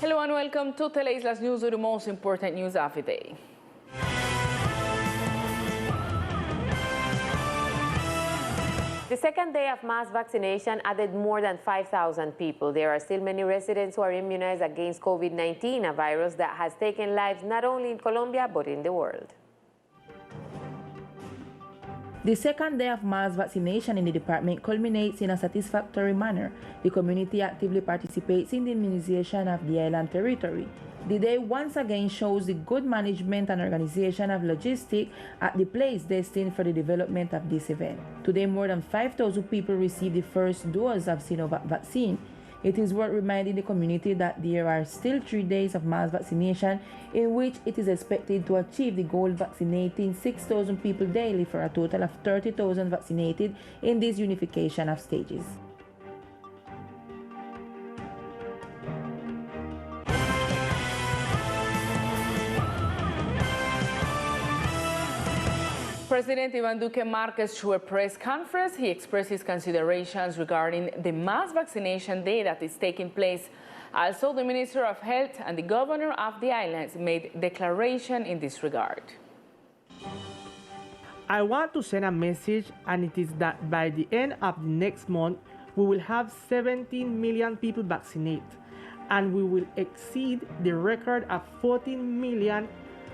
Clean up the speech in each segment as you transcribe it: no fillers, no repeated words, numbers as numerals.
Hello and welcome to Teleislas News with the most important news of the day. The second day of mass vaccination added more than 5,000 people. There are still many residents who are immunized against COVID-19, a virus that has taken lives not only in Colombia but in the world. The second day of mass vaccination in the department culminates in a satisfactory manner. The community actively participates in the immunization of the island territory. The day once again shows the good management and organization of logistics at the place destined for the development of this event. Today, more than 5,000 people received the first dose of Sinovac vaccine. It is worth reminding the community that there are still 3 days of mass vaccination in which it is expected to achieve the goal of vaccinating 6,000 people daily for a total of 30,000 vaccinated in this unification of stages. President Ivan Duque Marquez through a press conference, he expressed his considerations regarding the mass vaccination day that is taking place. Also, the Minister of Health and the Governor of the islands made declaration in this regard. I want to send a message, and it is that by the end of the next month, we will have 17 million people vaccinated, and we will exceed the record of 14 million,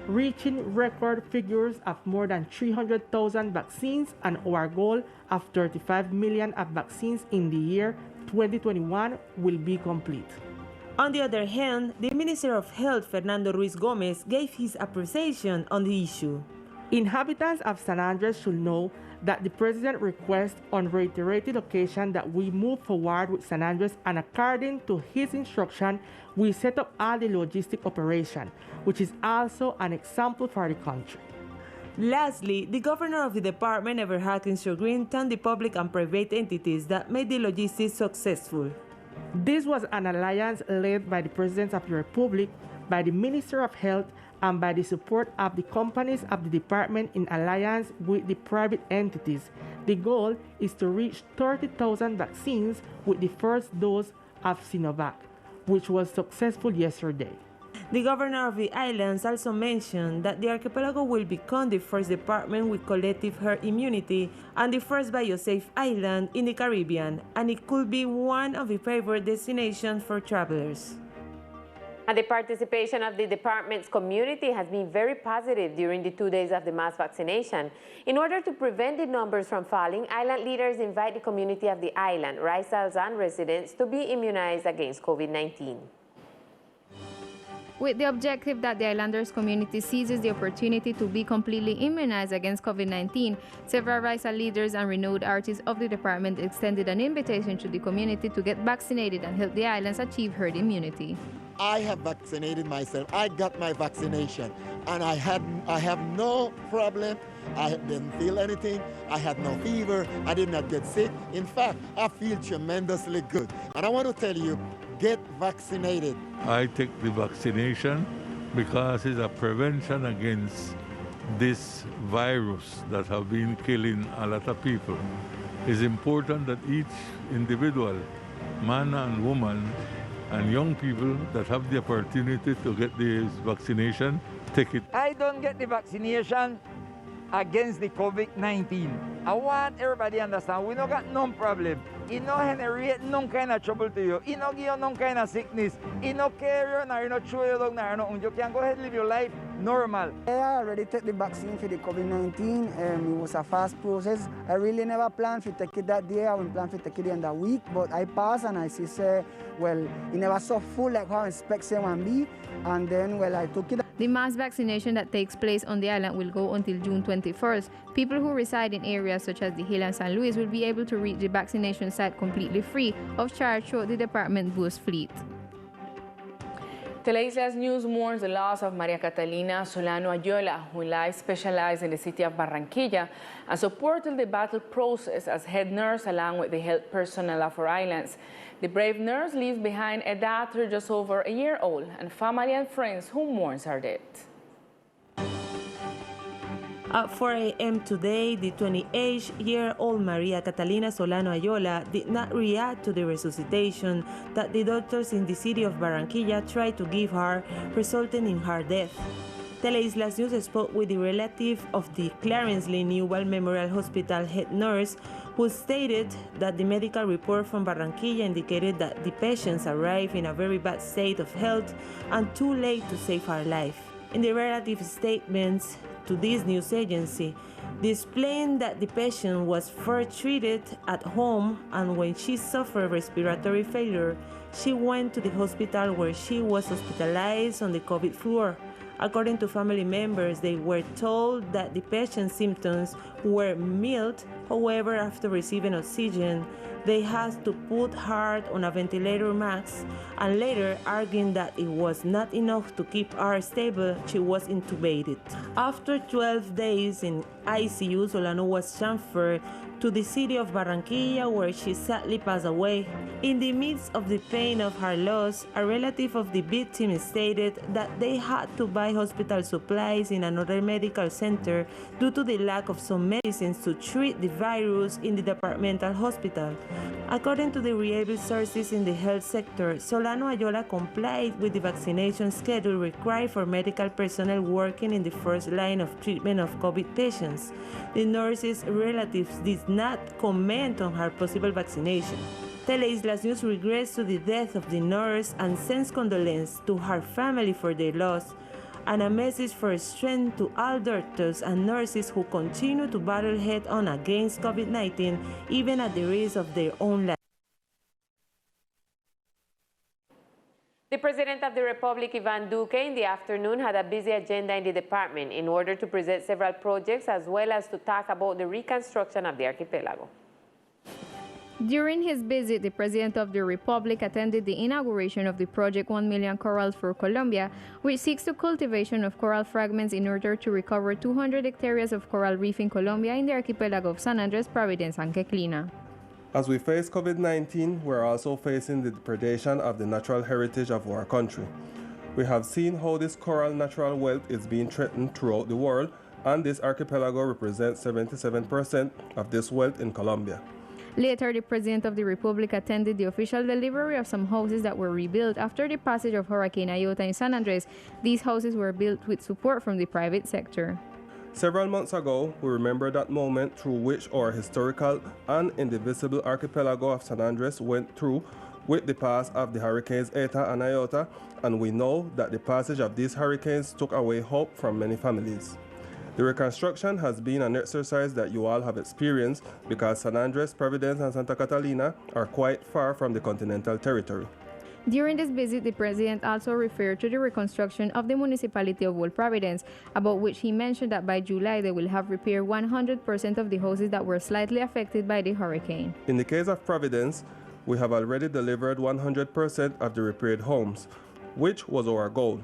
reaching record figures of more than 300,000 vaccines, and our goal of 35 million of vaccines in the year 2021 will be complete. On the other hand, the Minister of Health, Fernando Ruiz Gomez, gave his appreciation on the issue. Inhabitants of San Andres should know that the President requests on reiterated occasion that we move forward with San Andres, and according to his instruction, we set up all the logistic operation, which is also an example for the country. Lastly, the governor of the department never had instructed the public and private entities that made the logistics successful. This was an alliance led by the President of the Republic, by the Minister of Health, and by the support of the companies of the department in alliance with the private entities. The goal is to reach 30,000 vaccines with the first dose of Sinovac, which was successful yesterday. The governor of the islands also mentioned that the archipelago will become the first department with collective herd immunity and the first biosafe island in the Caribbean, and it could be one of the favorite destinations for travelers. And the participation of the department's community has been very positive during the 2 days of the mass vaccination. In order to prevent the numbers from falling, island leaders invite the community of the island, Rizals and residents, to be immunized against COVID-19. With the objective that the islanders community seizes the opportunity to be completely immunized against COVID-19, several Rizal leaders and renowned artists of the department extended an invitation to the community to get vaccinated and help the islands achieve herd immunity. I have vaccinated myself. I got my vaccination, and I have no problem. I didn't feel anything. I had no fever. I did not get sick. In fact, I feel tremendously good. And I want to tell you, get vaccinated. I take the vaccination because it's a prevention against this virus that have been killing a lot of people. It's important that each individual, man and woman, and young people that have the opportunity to get this vaccination, take it. I don't get the vaccination against the COVID-19. I want everybody to understand, we don't got no problem. It don't generate no kind of trouble to you. It don't give you no kind of sickness. It don't carry you, nor you don't throw you down, you can go ahead and live your life normal. I already took the vaccine for the COVID-19. It was a fast process. I really never planned to take it that day. I wouldn't plan to take it in that week, but I passed and I see, well, it never so full like how I expect someone be. And then, well, I took it. The mass vaccination that takes place on the island will go until June 21st. People who reside in areas such as the Hill and San Luis will be able to reach the vaccination site completely free of charge throughout the department bus fleet. Teleislas News mourns the loss of Maria Catalina Solano Ayola, who life specialized in the city of Barranquilla and supported the battle process as head nurse along with the health personnel of our islands. The brave nurse leaves behind a daughter just over a year old and family and friends who mourns her death. At 4 a.m. today, the 28-year-old Maria Catalina Solano Ayola did not react to the resuscitation that the doctors in the city of Barranquilla tried to give her, resulting in her death. Teleislas News spoke with the relative of the Clarence Lee Newell Memorial Hospital head nurse, who stated that the medical report from Barranquilla indicated that the patients arrived in a very bad state of health and too late to save her life. In the relative statements to this news agency, they explained that the patient was first treated at home, and when she suffered respiratory failure, she went to the hospital where she was hospitalized on the COVID floor. According to family members, they were told that the patient's symptoms were mild. However, after receiving oxygen, they had to put her on a ventilator mask, and later, arguing that it was not enough to keep her stable, she was intubated. After 12 days in ICU, Solano was transferred to the city of Barranquilla, where she sadly passed away. In the midst of the pain of her loss, a relative of the victim stated that they had to buy hospital supplies in another medical center due to the lack of some medicines to treat the virus in the departmental hospital. According to the reliable sources in the health sector, Solano Ayola complied with the vaccination schedule required for medical personnel working in the first line of treatment of COVID patients. The nurse's relatives did not comment on her possible vaccination. Teleislas News regrets to the death of the nurse and sends condolences to her family for their loss, and a message for strength to all doctors and nurses who continue to battle head-on against COVID-19, even at the risk of their own lives. The President of the Republic, Ivan Duque, in the afternoon had a busy agenda in the department in order to present several projects as well as to talk about the reconstruction of the archipelago. During his visit, the President of the Republic attended the inauguration of the Project 1 Million Corals for Colombia, which seeks the cultivation of coral fragments in order to recover 200 hectares of coral reef in Colombia in the archipelago of San Andres, Providence, and Queclina. As we face COVID-19, we're also facing the depredation of the natural heritage of our country. We have seen how this coral natural wealth is being threatened throughout the world, and this archipelago represents 77% of this wealth in Colombia. Later, the President of the Republic attended the official delivery of some houses that were rebuilt after the passage of Hurricane Iota in San Andres. These houses were built with support from the private sector. Several months ago, we remember that moment through which our historical and indivisible archipelago of San Andres went through with the pass of the hurricanes Eta and Iota, and we know that the passage of these hurricanes took away hope from many families. The reconstruction has been an exercise that you all have experienced because San Andres, Providence, and Santa Catalina are quite far from the continental territory. During this visit, the President also referred to the reconstruction of the municipality of Old Providence, about which he mentioned that by July they will have repaired 100% of the houses that were slightly affected by the hurricane. In the case of Providence, we have already delivered 100% of the repaired homes, which was our goal.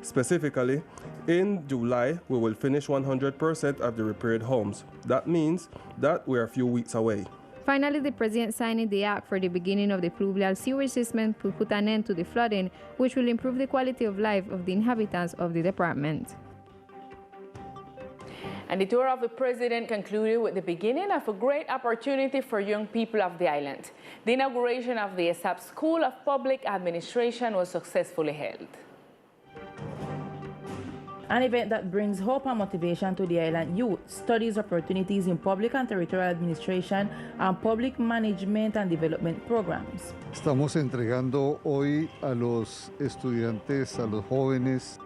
Specifically, in July, we will finish 100% of the repaired homes. That means that we are a few weeks away. Finally, the President signed the act for the beginning of the pluvial sewage system to put an end to the flooding, which will improve the quality of life of the inhabitants of the department. And the tour of the President concluded with the beginning of a great opportunity for young people of the island. The inauguration of the ESAP School of Public Administration was successfully held. An event that brings hope and motivation to the island youth, studies opportunities in public and territorial administration and public management and development programs. Estamos entregando hoy a los estudiantes, a los jóvenes.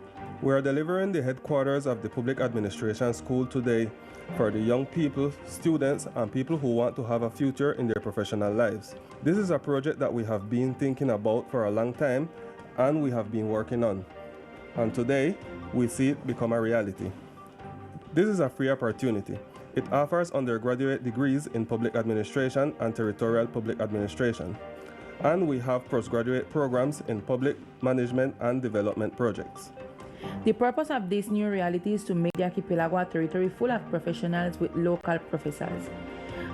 We are delivering the headquarters of the Public Administration School today for the young people, students, and people who want to have a future in their professional lives. This is a project that we have been thinking about for a long time and we have been working on. And today, we see it become a reality. This is a free opportunity. It offers undergraduate degrees in public administration and territorial public administration. And we have postgraduate programs in public management and development projects. The purpose of this new reality is to make the archipelago a territory full of professionals with local professors.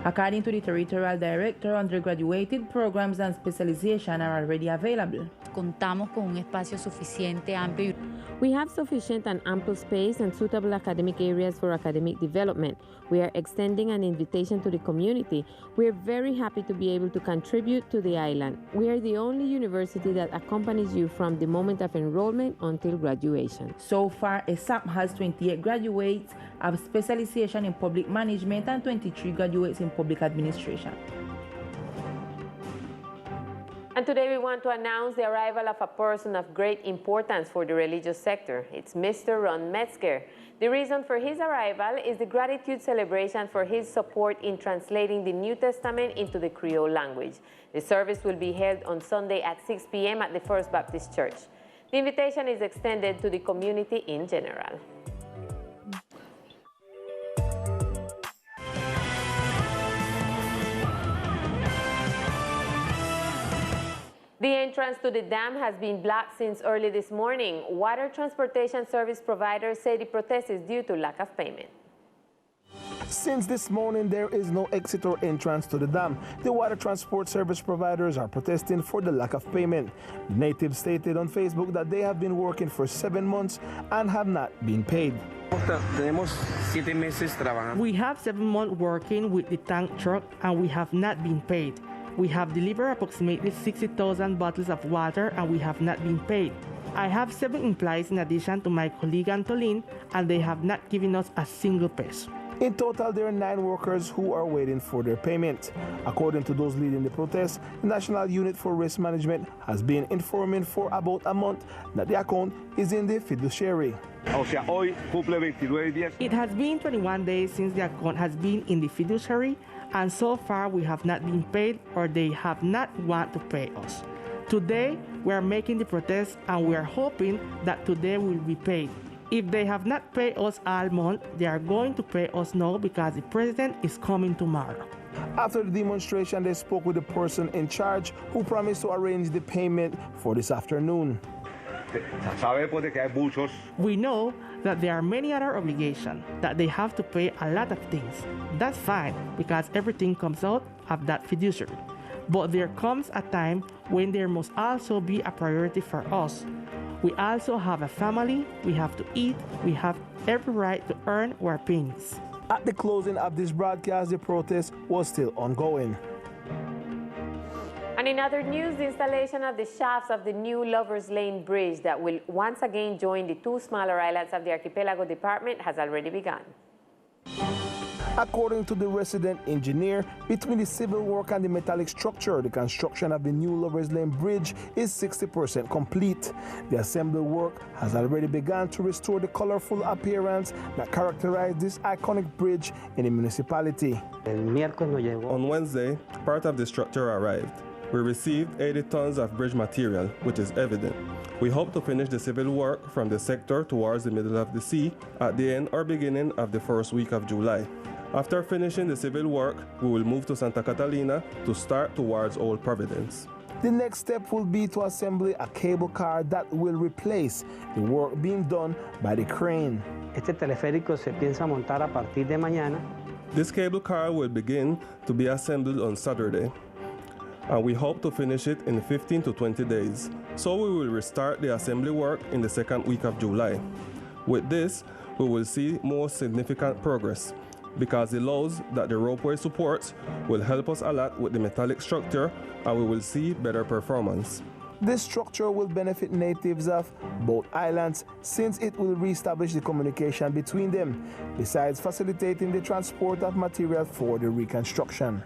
According to the territorial director, undergraduate programs and specialization are already available. contamos con un espacio suficiente, amplio. We have sufficient and ample space and suitable academic areas for academic development. We are extending an invitation to the community. We are very happy to be able to contribute to the island. We are the only university that accompanies you from the moment of enrollment until graduation. So far, ESAP has 28 graduates of specialization in public management and 23 graduates in public administration. And today we want to announce the arrival of a person of great importance for the religious sector. It's Mr. Ron Metzger. The reason for his arrival is the gratitude celebration for his support in translating the New Testament into the Creole language. The service will be held on Sunday at 6 p.m. at the First Baptist Church. The invitation is extended to the community in general. The entrance to the dam has been blocked since early this morning. Water transportation service providers say the protest is due to lack of payment. Since this morning, there is no exit or entrance to the dam. The water transport service providers are protesting for the lack of payment. Natives stated on Facebook that they have been working for 7 months and have not been paid. We have 7 months working with the tank truck and we have not been paid. We have delivered approximately 60,000 bottles of water and we have not been paid. I have 7 employees in addition to my colleague Antolin, and they have not given us a single peso. In total, there are 9 workers who are waiting for their payment. According to those leading the protest, the National Unit for Risk Management has been informing for about a month that the account is in the fiduciary. It has been 21 days since the account has been in the fiduciary, and so far we have not been paid or they have not want to pay us. Today, we are making the protest and we are hoping that today we will be paid. If they have not paid us all month, they are going to pay us now because the president is coming tomorrow. After the demonstration, they spoke with the person in charge who promised to arrange the payment for this afternoon. We know that there are many other obligations, that they have to pay a lot of things. That's fine because everything comes out of that fiduciary. But there comes a time when there must also be a priority for us. We also have a family, we have to eat, we have every right to earn our pennies. At the closing of this broadcast, the protest was still ongoing. And in other news, the installation of the shafts of the new Lovers Lane Bridge that will once again join the 2 smaller islands of the Archipelago Department has already begun. According to the resident engineer, between the civil work and the metallic structure, the construction of the new Lovers Lane Bridge is 60% complete. The assembly work has already begun to restore the colorful appearance that characterized this iconic bridge in the municipality. On Wednesday, part of the structure arrived. We received 80 tons of bridge material, which is evident. We hope to finish the civil work from the sector towards the middle of the sea at the end or beginning of the first week of July. After finishing the civil work, we will move to Santa Catalina to start towards Old Providence. The next step will be to assemble a cable car that will replace the work being done by the crane. Este teleférico se piensa montar a partir de mañana. This cable car will begin to be assembled on Saturday, and we hope to finish it in 15 to 20 days. So we will restart the assembly work in the second week of July. With this, we will see more significant progress, because the loads that the ropeway supports will help us a lot with the metallic structure, and we will see better performance. This structure will benefit natives of both islands since it will reestablish the communication between them, besides facilitating the transport of material for the reconstruction.